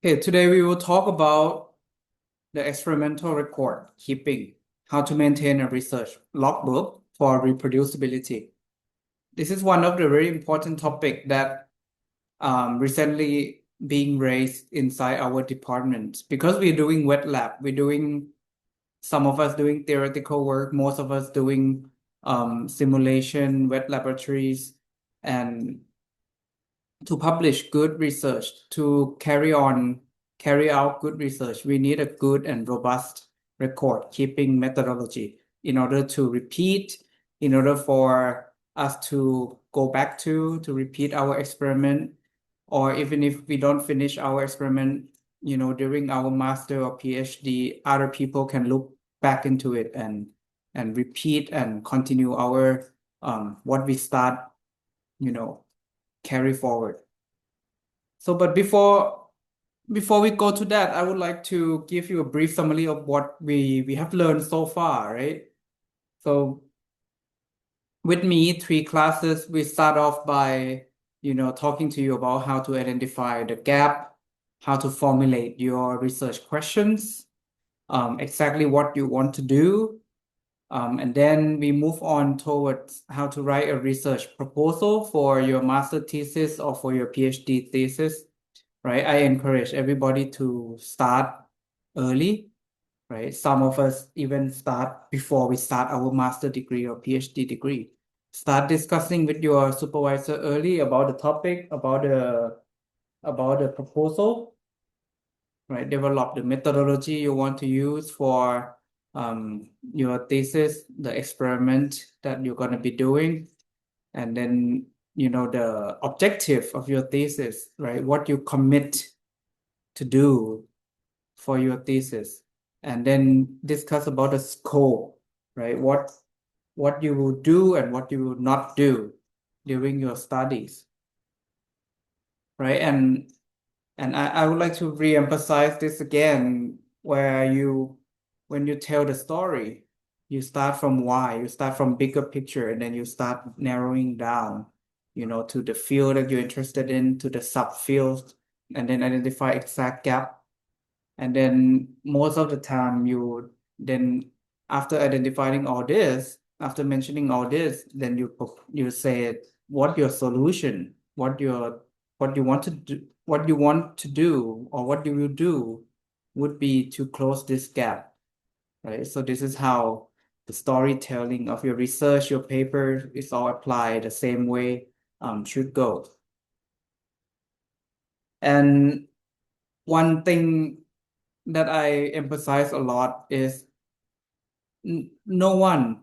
Okay, today we will talk about the experimental record keeping, how to maintain a research logbook for reproducibility. This is one of the very important topic that recently being raised inside our department because we're doing wet lab. We're doing some of us doing theoretical work, most of us doing simulation, wet laboratories, and to publish good research, to carry out good research, we need a good and robust record keeping methodology in order to repeat, in order for us to go back to repeat our experiment, or even if we don't finish our experiment, during our master or PhD, other people can look back into it and repeat and continue our what we start, you know, carry forward. So, but before we go to that, I would like to give you a brief summary of what we have learned so far, right? So, with me, 3 classes, we start off by, talking to you about how to identify the gap, how to formulate your research questions, exactly what you want to do, and then we move on towards how to write a research proposal for your master thesis or for your PhD thesis, right? I encourage everybody to start early, right? Some of us even start before we start our master degree or PhD degree. Start discussing with your supervisor early about the topic, about the proposal, right? Develop the methodology you want to use for your thesis, the experiment that you're going to be doing, and then the objective of your thesis, right? What you commit to do for your thesis, and then discuss about the scope, right? What you will do and what you will not do during your studies, right? And I would like to re-emphasize this again, where when you tell the story, you start from why, you start from bigger picture, and then you start narrowing down, to the field that you're interested in, to the subfields, and then identify exact gap. And then most of the time then after identifying all this, after mentioning all this, then you say what your solution, what you want to do, or what you will do would be to close this gap, right? So this is how the storytelling of your research, your paper is all applied the same way should go. And one thing that I emphasize a lot is no one,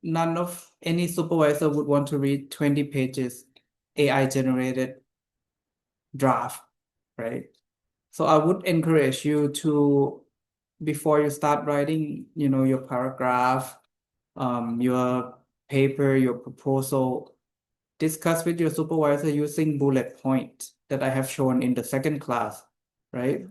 none of any supervisor would want to read 20 pages AI generated draft, right? So I would encourage you to, before you start writing, your paragraph, your paper, your proposal, discuss with your supervisor using bullet point that I have shown in the second class, right?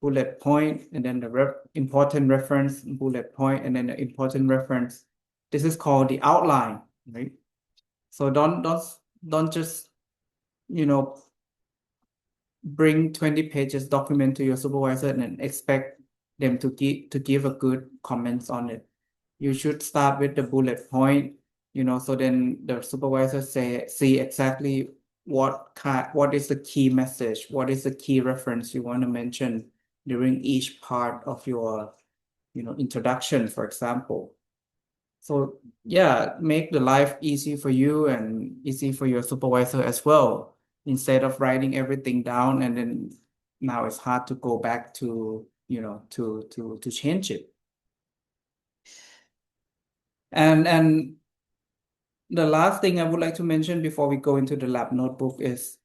Bullet point, and then the important reference, bullet point, and then the important reference. This is called the outline, right? So don't just, you know, bring 20 pages document to your supervisor and then expect them to give a good comments on it. You should start with the bullet point, so then the supervisor see exactly what is the key message, what is the key reference you want to mention during each part of your, introduction, for example. So yeah, make the life easy for you and easy for your supervisor as well. Instead of writing everything down and then now it's hard to go back to, to change it. And the last thing I would like to mention before we go into the lab notebook is,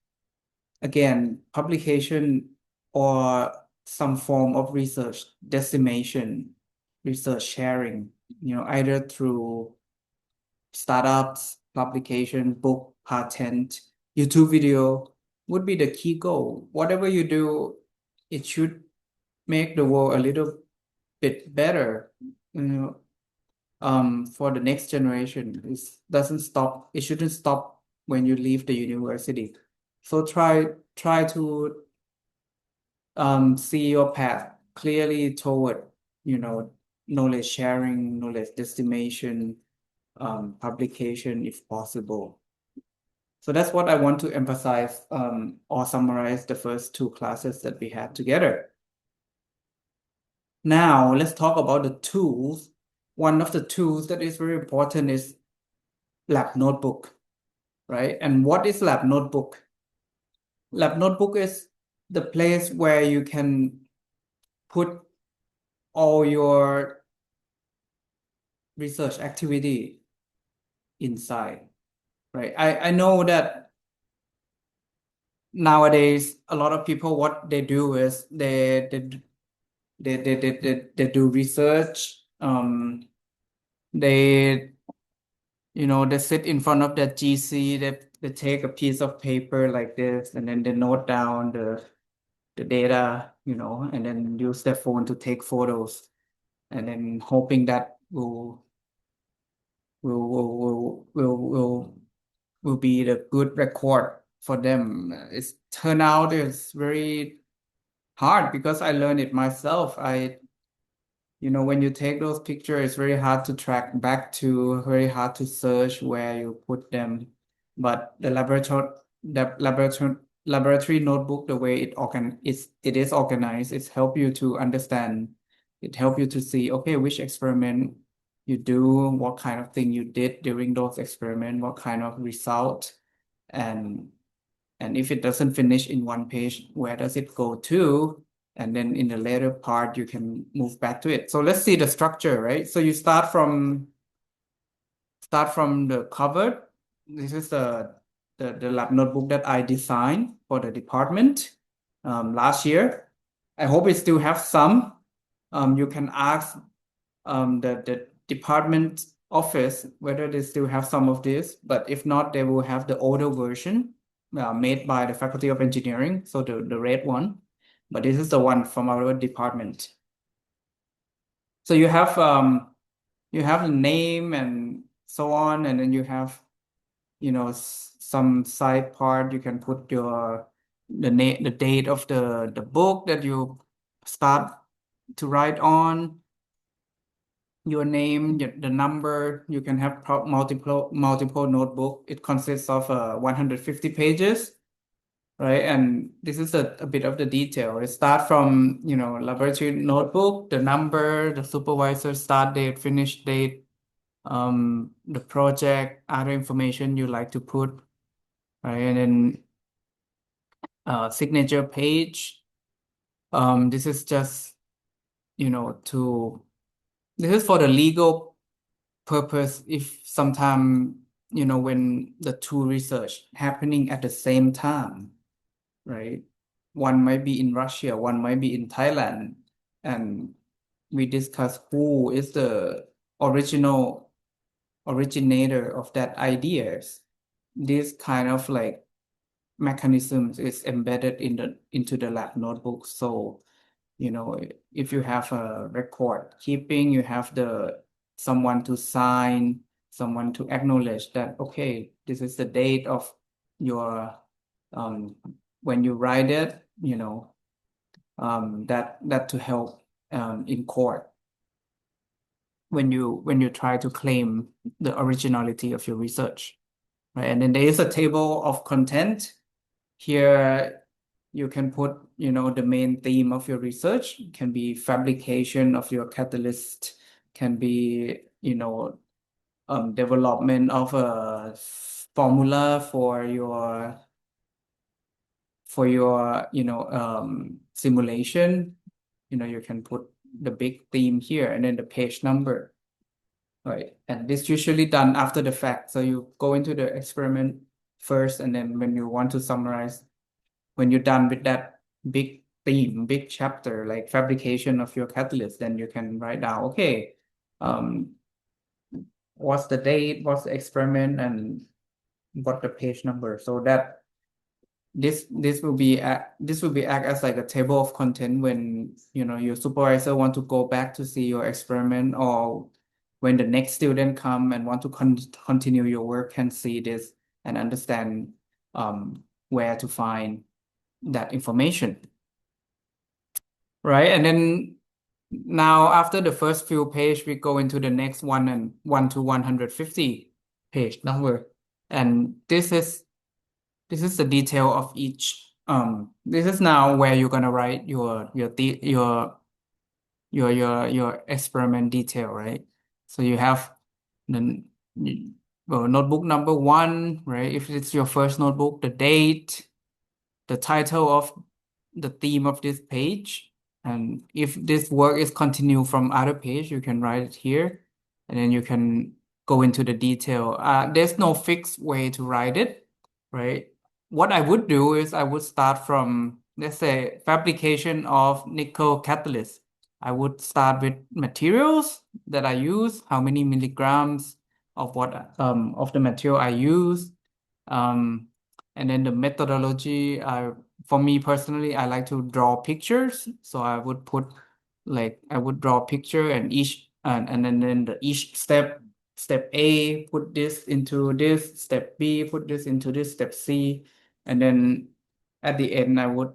again, publication or some form of research dissemination, research sharing, either through startups, publication, book, patent, YouTube video would be the key goal. Whatever you do, it should make the world a little bit better, for the next generation. It shouldn't stop when you leave the university. So try to see your path clearly toward, knowledge sharing, knowledge dissemination, publication if possible. So that's what I want to emphasize or summarize the first two classes that we had together. Now let's talk about the tools. One of the tools that is very important is Lab Notebook, right? And what is Lab Notebook? Lab Notebook is the place where you can put all your research activity inside, right? I know that nowadays a lot of people, what they do is they do research. They they sit in front of their GC, they take a piece of paper like this, and then they note down the data, and then use their phone to take photos, and then hoping that will be the good record for them. It's turned out it's very hard because I learned it myself. When you take those pictures, it's very hard to track back to, very hard to search where you put them. But the laboratory notebook, the way it is organized, it's help you to understand. It help you to see, okay, which experiment you do, what kind of thing you did during those experiments, what kind of result, and if it doesn't finish in one page, where does it go to? And then in the later part, you can move back to it. So let's see the structure, right? So you start from the cover. This is the lab notebook that I designed for the department last year. I hope it still have some. You can ask the department office whether they still have some of this, but if not, they will have the older version made by the Faculty of Engineering, so the red one. But this is the one from our department. So you have the name and so on, and then you have some side part. You can put the date of the book that you start to write on, your name, the number. You can have multiple notebook. It consists of 150 pages, right? And this is a bit of the detail. It start from laboratory notebook, the number, the supervisor start date, finish date, the project, other information you like to put, right? And then signature page. This is just this is for the legal purpose. If sometime when the two research happening at the same time, right? One might be in Russia, one might be in Thailand, and we discuss who is the originator of that ideas. This kind of like mechanisms is embedded into the lab notebook. So, if you have a record keeping, you have someone to sign, someone to acknowledge that, okay, this is the date of your when you write it, that to help in court when you try to claim the originality of your research, right? And then there is a table of content. Here you can put, the main theme of your research. It can be fabrication of your catalyst, can be, development of a formula for your simulation. You can put the big theme here and then the page number, right? And this usually done after the fact. So you go into the experiment first, and then when you want to summarize, when you're done with that big theme, big chapter, like fabrication of your catalyst, then you can write down, okay, what's the date, what's the experiment, and what the page number, so that this will be act as like a table of content when your supervisor want to go back to see your experiment, or when the next student come and want to continue your work, can see this and understand where to find that information. right? And then now after the first few page, we go into the next one and 1 to 150 page number. And this is the detail of each. This is now where you're gonna write your experiment detail, right? So you have the notebook number one, right? If it's your first notebook, the date, the title of the theme of this page, and if this work is continued from other page, you can write it here, and then you can go into the detail. There's no fixed way to write it, right? What I would do is I would start from, let's say, fabrication of nickel catalyst. I would start with materials that I use, how many milligrams of what of the material I use, um, and then the methodology. For me personally, I like to draw pictures, so I would put I would draw a picture and then each step. Step A, put this into this. Step B, put this into this. Step C, and then at the end, I would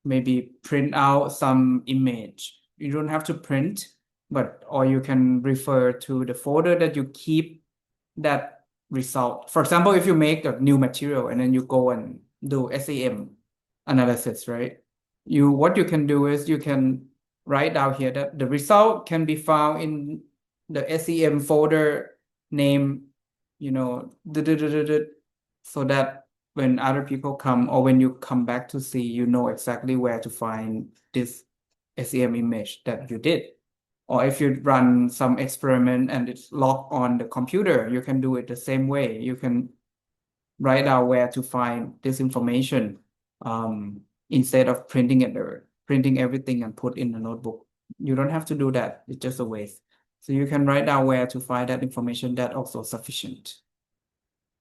maybe print out some image. You don't have to print, or you can refer to the folder that you keep that result. For example, if you make a new material and then you go and do SEM analysis, right? What you can do is you can write down here that the result can be found in the SEM folder name, so that when other people come or when you come back to see, you know exactly where to find this SEM image that you did. Or if you run some experiment and it's logged on the computer, you can do it the same way. You can write out where to find this information instead of printing it or printing everything and put in the notebook. You don't have to do that. It's just a waste. So you can write down where to find that information. That also sufficient,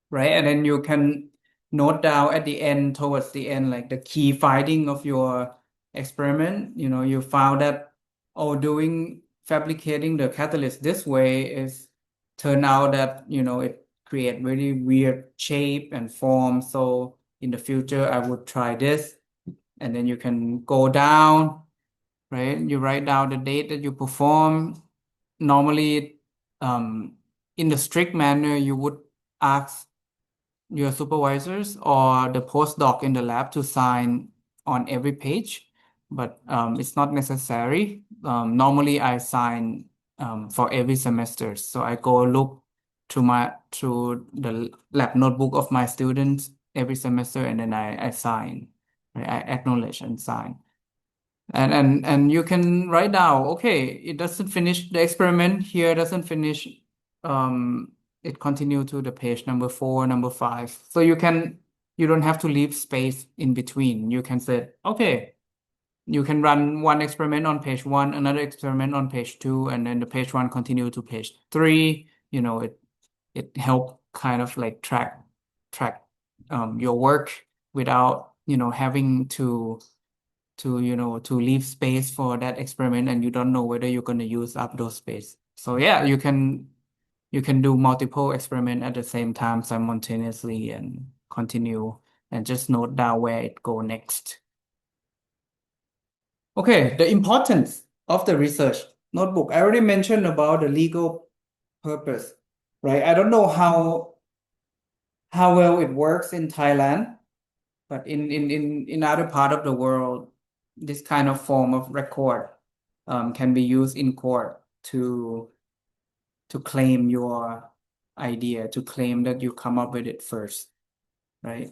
right? And then you can note down at the end, towards the end, like the key finding of your experiment. You found that, doing fabricating the catalyst this way is turn out that, it create really weird shape and form. So in the future, I would try this. And then you can go down, right? You write down the date that you perform. Normally, in the strict manner, you would ask your supervisors or the postdoc in the lab to sign on every page, but it's not necessary. Normally, I sign for every semester, so I go look through the lab notebook of my students every semester, and then I sign, right? I acknowledge and sign. And you can write down, okay, it doesn't finish the experiment here, doesn't finish. It continue to the page number 4, number 5. So you don't have to leave space in between. You can say, okay, you can run one experiment on page 1, another experiment on page 2, and then the page 1 continue to page 3. It help kind of like track your work without having to leave space for that experiment, and you don't know whether you're going to use up those space. So yeah, you can do multiple experiment at the same time simultaneously and continue and just note down where it go next. Okay, the importance of the research notebook. I already mentioned about the legal purpose, right? I don't know how well it works in Thailand, but in other part of the world, this kind of form of record can be used in court to claim your idea, to claim that you come up with it first, right?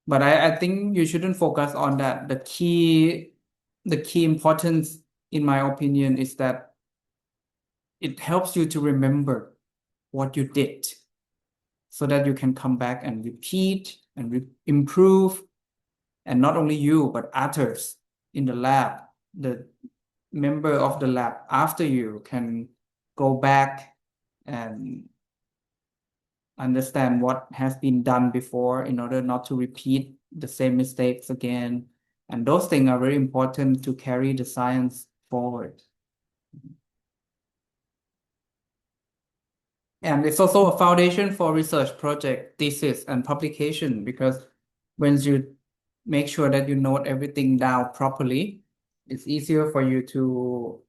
But I think you shouldn't focus on that. The key importance, in my opinion, is that it helps you to remember what you did so that you can come back and repeat and improve. And not only you, but others in the lab, the member of the lab after you can go back and understand what has been done before in order not to repeat the same mistakes again. And those things are very important to carry the science forward. And it's also a foundation for research project, thesis, and publication, because when you make sure that you note everything down properly, It's easier for you to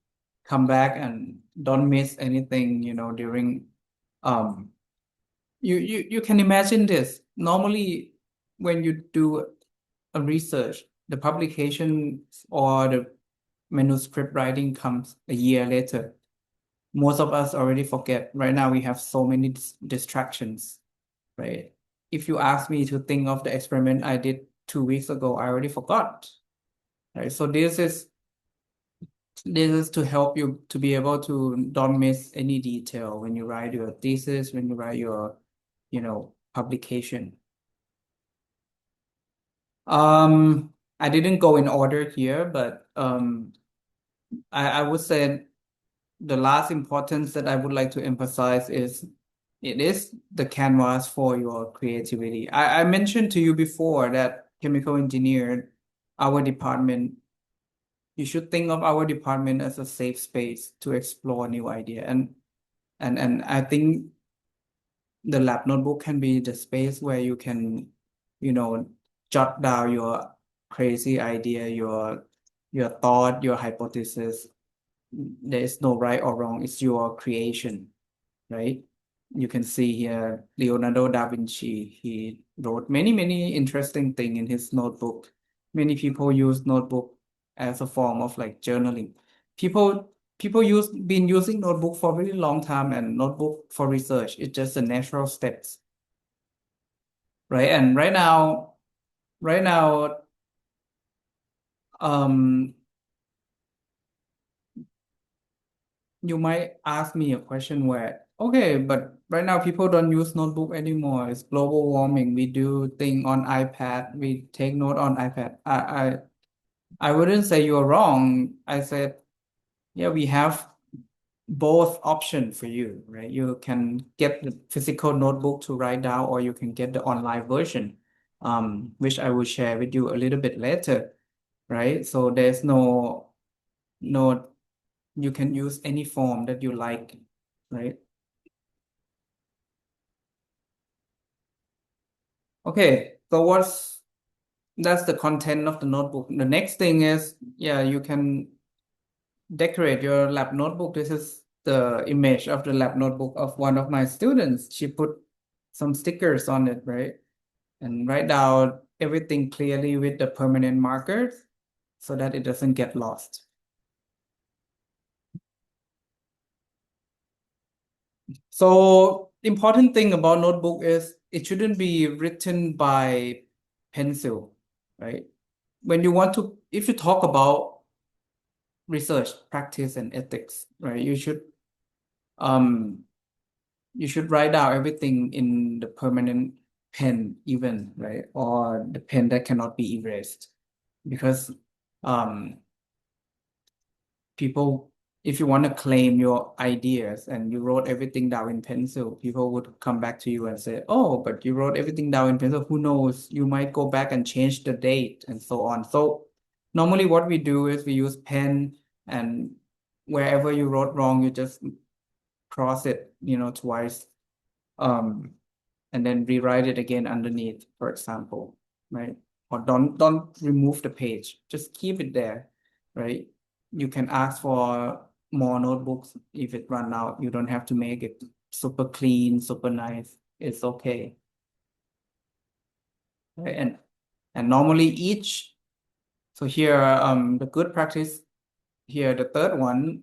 come back and don't miss anything, during you can imagine this. Normally, when you do a research, the publication or the manuscript writing comes a year later. Most of us already forget. Right now, we have so many distractions, right? If you ask me to think of the experiment I did 2 weeks ago, I already forgot, right? So this is to help you to be able to don't miss any detail when you write your thesis, when you write your, publication. I didn't go in order here, but I would say the last importance that I would like to emphasize is it is the canvas for your creativity. I mentioned to you before that chemical engineer, our department, you should think of our department as a safe space to explore new idea. And I think the lab notebook can be the space where you can, jot down your crazy idea, your thought, your hypothesis. There is no right or wrong. It's your creation, right? You can see here Leonardo da Vinci. He wrote many, many interesting things in his notebook. Many people use notebook as a form of like journaling. People been using notebook for a very long time, and notebook for research. It's just a natural steps, right? And right now, um, you might ask me a question where, okay, but right now people don't use notebook anymore. It's global warming. We do thing on iPad. We take note on iPad. I wouldn't say you're wrong. I said, yeah, we have both option for you, right? You can get the physical notebook to write down, or you can get the online version, which I will share with you a little bit later, right? So there's no you can use any form that you like, right? Okay, so that's the content of the notebook. The next thing is, yeah, you can decorate your lab notebook. This is the image of the lab notebook of one of my students. She put some stickers on it, right? And write down everything clearly with the permanent markers so that it doesn't get lost. So important thing about notebook is it shouldn't be written by pencil, right? If you talk about research, practice, and ethics, right? Um you should write down everything in the permanent pen even, right? Or the pen that cannot be erased. Because um people, if you want to claim your ideas and you wrote everything down in pencil, people would come back to you and say, oh, but you wrote everything down in pencil. Who knows? You might go back and change the date and so on. So normally what we do is we use pen, and wherever you wrote wrong, you just cross it, twice, and then rewrite it again underneath, for example, right? Or don't remove the page, just keep it there, right? You can ask for more notebooks if it run out. You don't have to make it super clean, super nice. It's okay, right? And normally so here, the good practice here, the third one,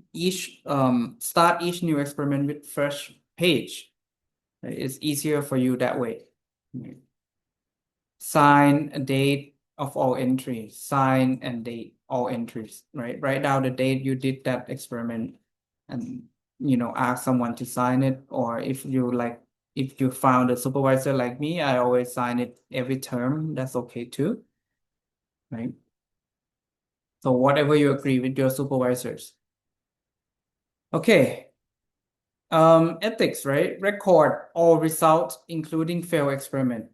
start each new experiment with fresh page. Right? It's easier for you that way. Right? Sign a date of all entries, sign and date all entries, right? Write down the date you did that experiment, and ask someone to sign it. Or if you found a supervisor like me, I always sign it every term. That's okay too, right? So whatever you agree with your supervisors. Okay. Ethics, right? Record all results, including failed experiment.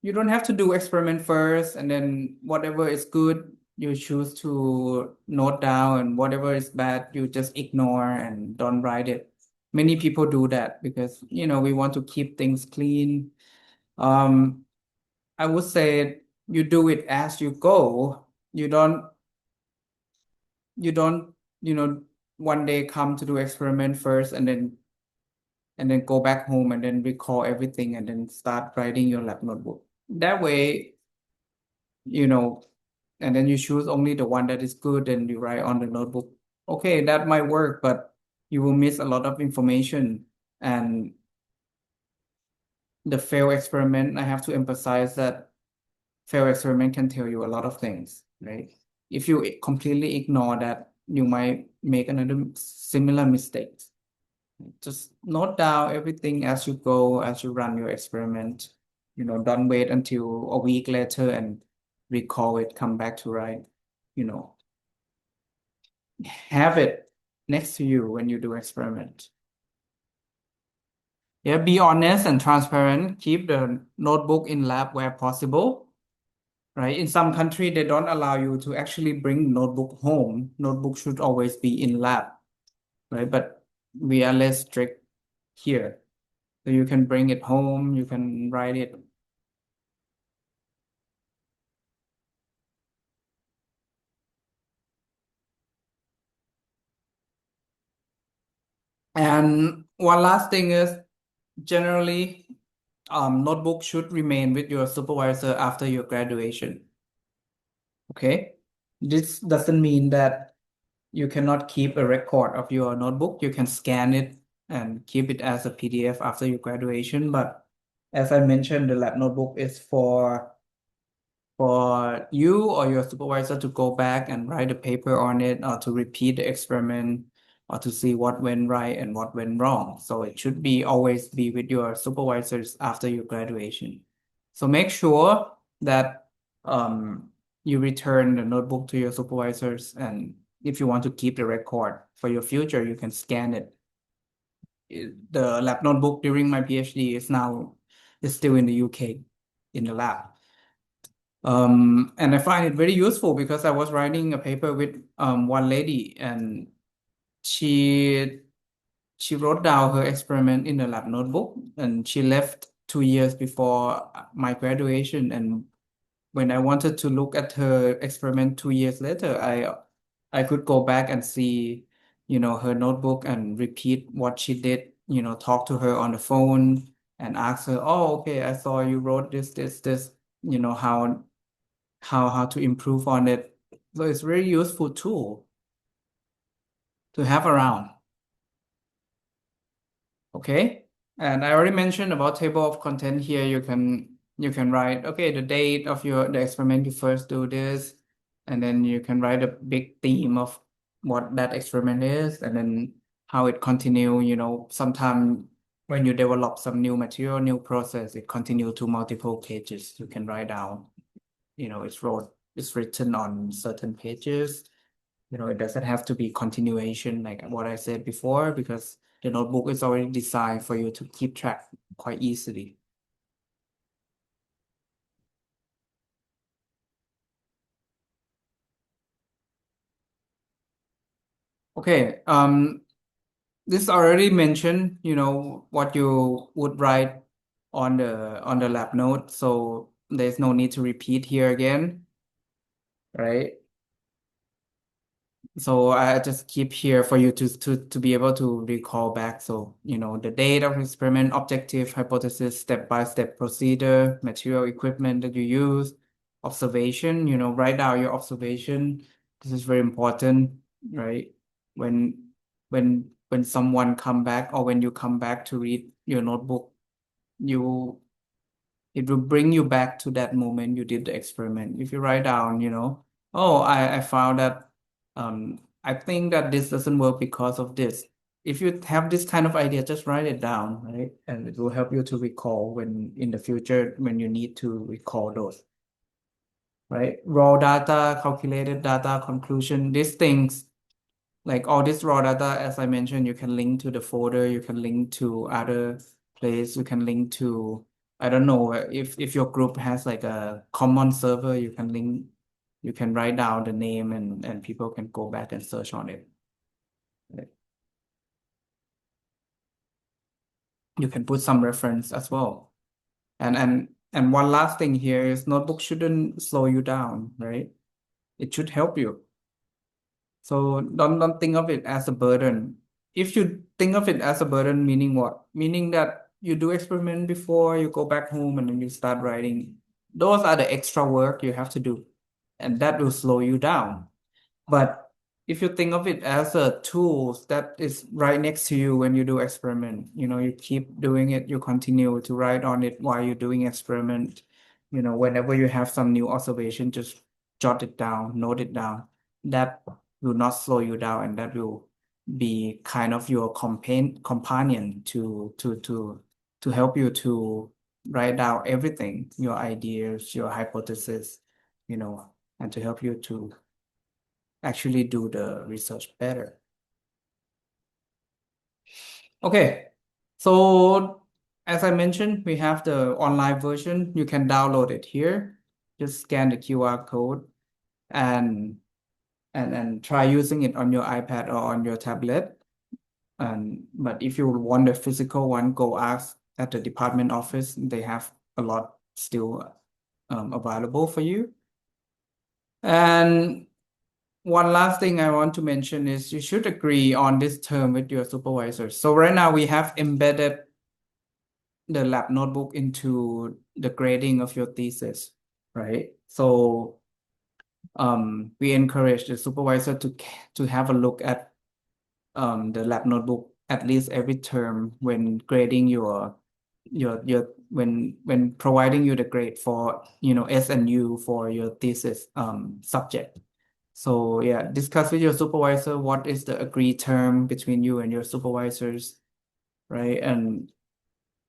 You don't have to do experiment first, and then whatever is good, you choose to note down, and whatever is bad, you just ignore and don't write it. Many people do that because, we want to keep things clean. Um, I would say you do it as you go. You don't you don't, one day come to do experiment first and then go back home and then recall everything and then start writing your lab notebook. That way, you know, and then you choose only the one that is good and you write on the notebook. Okay, that might work, but you will miss a lot of information. And the failed experiment, I have to emphasize that failed experiment can tell you a lot of things, right? If you completely ignore that, you might make another similar mistakes. Just note down everything as you go, as you run your experiment. Don't wait until a week later and recall it, come back to write. You know, have it next to you when you do experiment. Yeah, be honest and transparent. Keep the notebook in lab where possible, right? In some country, they don't allow you to actually bring notebook home. Notebook should always be in lab, right? But we are less strict here. So you can bring it home, you can write it. And one last thing is generally, notebook should remain with your supervisor after your graduation. Okay? This doesn't mean that you cannot keep a record of your notebook. You can scan it and keep it as a PDF after your graduation. But as I mentioned, the lab notebook is for you or your supervisor to go back and write a paper on it or to repeat the experiment or to see what went right and what went wrong. So it should be always be with your supervisors after your graduation. So make sure that you return the notebook to your supervisors, and if you want to keep the record for your future, you can scan it. The lab notebook during my PhD is still in the UK in the lab. And I find it very useful because I was writing a paper with one lady, and she she wrote down her experiment in the lab notebook, and she left 2 years before my graduation. And when I wanted to look at her experiment 2 years later, I could go back and see, her notebook and repeat what she did, talk to her on the phone and ask her, oh, okay, I saw you wrote this, how to improve on it. So it's very useful tool to have around. Okay. And I already mentioned about table of content here. You can write, okay, the date of the experiment you first do this, and then you can write a big theme of what that experiment is, and then how it continue. Sometime when you develop some new material, new process, it continue to multiple pages. You can write down, it's written on certain pages. It doesn't have to be continuation like what I said before, because the notebook is already designed for you to keep track quite easily. Okay, this already mentioned, what you would write on the lab note, so there's no need to repeat here again, right? So I just keep here for you to be able to recall back. So, the date of experiment, objective, hypothesis, step-by-step procedure, material equipment that you use, observation, write down your observation. This is very important, right? When when someone come back or when you come back to read your notebook, you it will bring you back to that moment you did the experiment. If you write down, oh, I found that I think that this doesn't work because of this. If you have this kind of idea, just write it down, right? And it will help you to recall when in the future when you need to recall those, right? Raw data, calculated data, conclusion, these things, like all this raw data, as I mentioned, you can link to the folder, you can link to other place, you can link to, I don't know, if your group has like a common server, you can write down the name and people can go back and search on it. You can put some reference as well. And one last thing here is notebook shouldn't slow you down, right? It should help you. So don't think of it as a burden. If you think of it as a burden, meaning what? Meaning that you do experiment before you go back home and then you start writing. Those are the extra work you have to do, and that will slow you down. But if you think of it as a tool that is right next to you when you do experiment, you keep doing it, you continue to write on it while you're doing experiment. Whenever you have some new observation, just jot it down, note it down. That will not slow you down, and that will be kind of your companion to help you to write down everything, your ideas, your hypothesis, and to help you to actually do the research better. Okay, so as I mentioned, we have the online version. You can download it here. Just scan the QR code and try using it on your iPad or on your tablet. But if you want the physical one, go ask at the department office. They have a lot still available for you. And one last thing I want to mention is you should agree on this term with your supervisor. So right now we have embedded the lab notebook into the grading of your thesis, right? So we encourage the supervisor to have a look at the lab notebook at least every term when grading your when providing you the grade for S and U for your thesis subject. So yeah, discuss with your supervisor what is the agreed term between you and your supervisors, right? And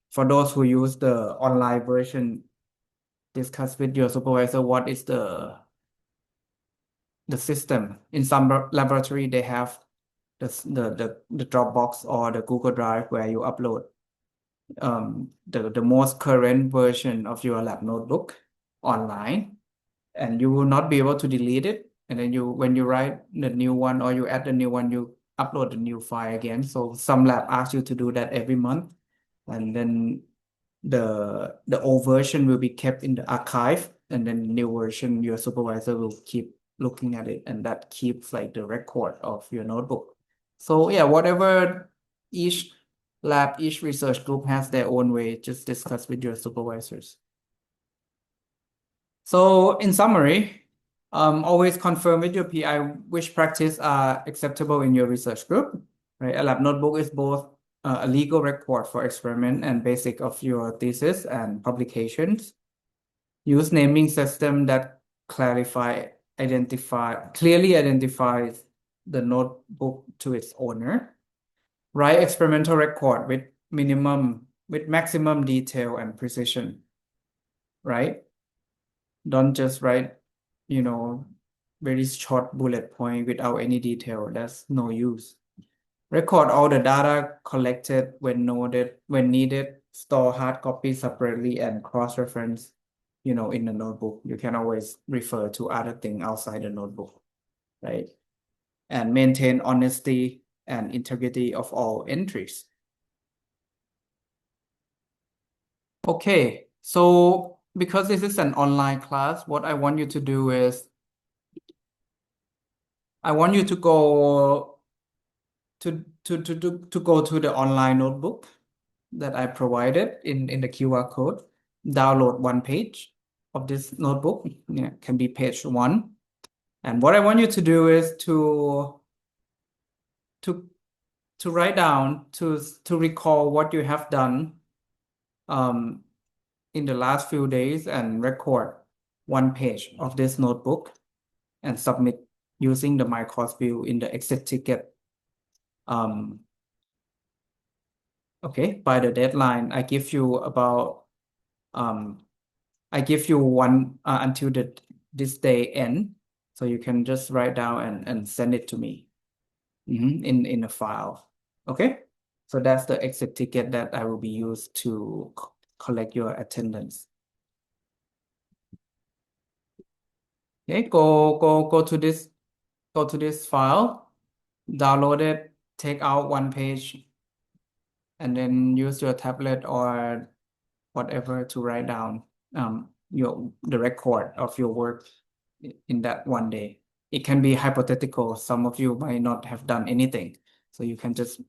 for those who use the online version, discuss with your supervisor what is the system. In some laboratory, they have the Dropbox or the Google Drive where you upload the most current version of your lab notebook online, and you will not be able to delete it. And then when you write the new one or you add the new one, you upload the new file again. So some lab ask you to do that every month, and then the old version will be kept in the archive, and then the new version your supervisor will keep looking at it, and that keeps like the record of your notebook. So yeah, whatever each lab, each research group has their own way. Just discuss with your supervisors. So in summary, always confirm with your PI which practice are acceptable in your research group, right? A lab notebook is both a legal record for experiment and basic of your thesis and publications. Use naming system that clearly identifies the notebook to its owner. Write experimental record with maximum detail and precision, right? Don't just write, very short bullet point without any detail. That's no use. Record all the data collected when needed. Store hard copy separately and cross-reference, in the notebook. You can always refer to other things outside the notebook, right? And maintain honesty and integrity of all entries. Okay, so because this is an online class, what I want you to do is I want you to go to the online notebook that I provided in the QR code. Download one page of this notebook. Yeah, can be page 1. And what I want you to do is to write down to recall what you have done in the last few days and record one page of this notebook and submit using the My Course View in the exit ticket. Okay, by the deadline, I give you one until this day end, so you can just write down and send it to me in a file. Okay, so that's the exit ticket that I will be used to collect your attendance. Okay, go to this file, download it, take out one page, and then use your tablet or whatever to write down the record of your work in that one day. it can be hypothetical. Some of you might not have done anything. So you can just,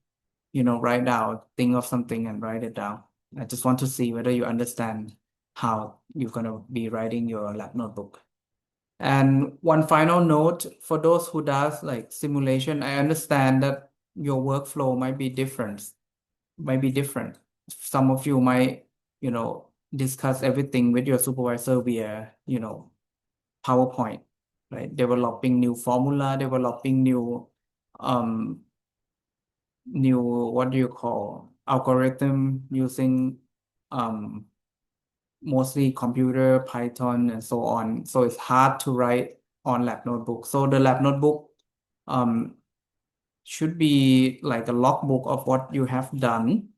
write down, think of something and write it down. I just want to see whether you understand how you're going to be writing your lab notebook. And one final note for those who does like simulation, I understand that your workflow might be different. Some of you might, discuss everything with your supervisor via, PowerPoint, right? Developing new formula, developing um new what do you call algorithm using mostly computer, Python, and so on. So it's hard to write on lab notebook. So the lab notebook should be like a logbook of what you have done,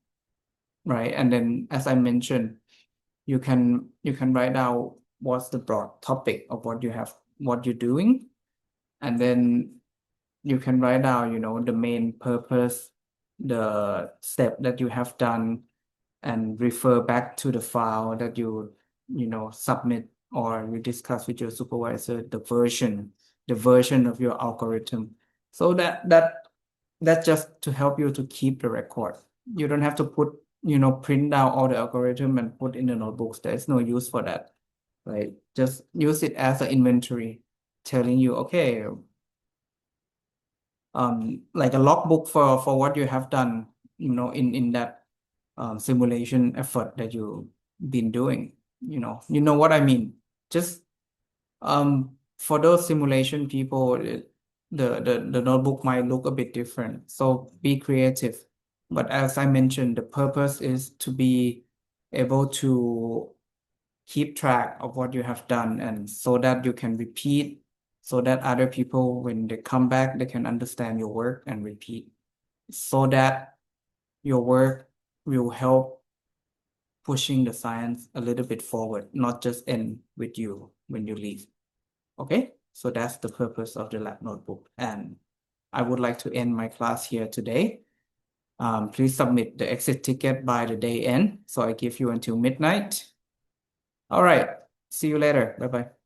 right? And then as I mentioned, you can write down what's the broad topic of what you're doing, and then you can write down, the main purpose, the step that you have done, and refer back to the file that you submit or you discuss with your supervisor, the version of your algorithm. So that's just to help you to keep the record. You don't have to print down all the algorithm and put in the notebooks. There's no use for that, right? Just use it as an inventory, telling you, okay, like a logbook for what you have done, in that simulation effort that you've been doing. You know what I mean. Just for those simulation people, the notebook might look a bit different. So be creative. But as I mentioned, the purpose is to be able to keep track of what you have done, and so that you can repeat, so that other people, when they come back, they can understand your work and repeat, so that your work will help pushing the science a little bit forward, not just end with you when you leave. Okay, so that's the purpose of the lab notebook. And I would like to end my class here today. Please submit the exit ticket by the day end. So I give you until midnight. All right, see you later. Bye-bye.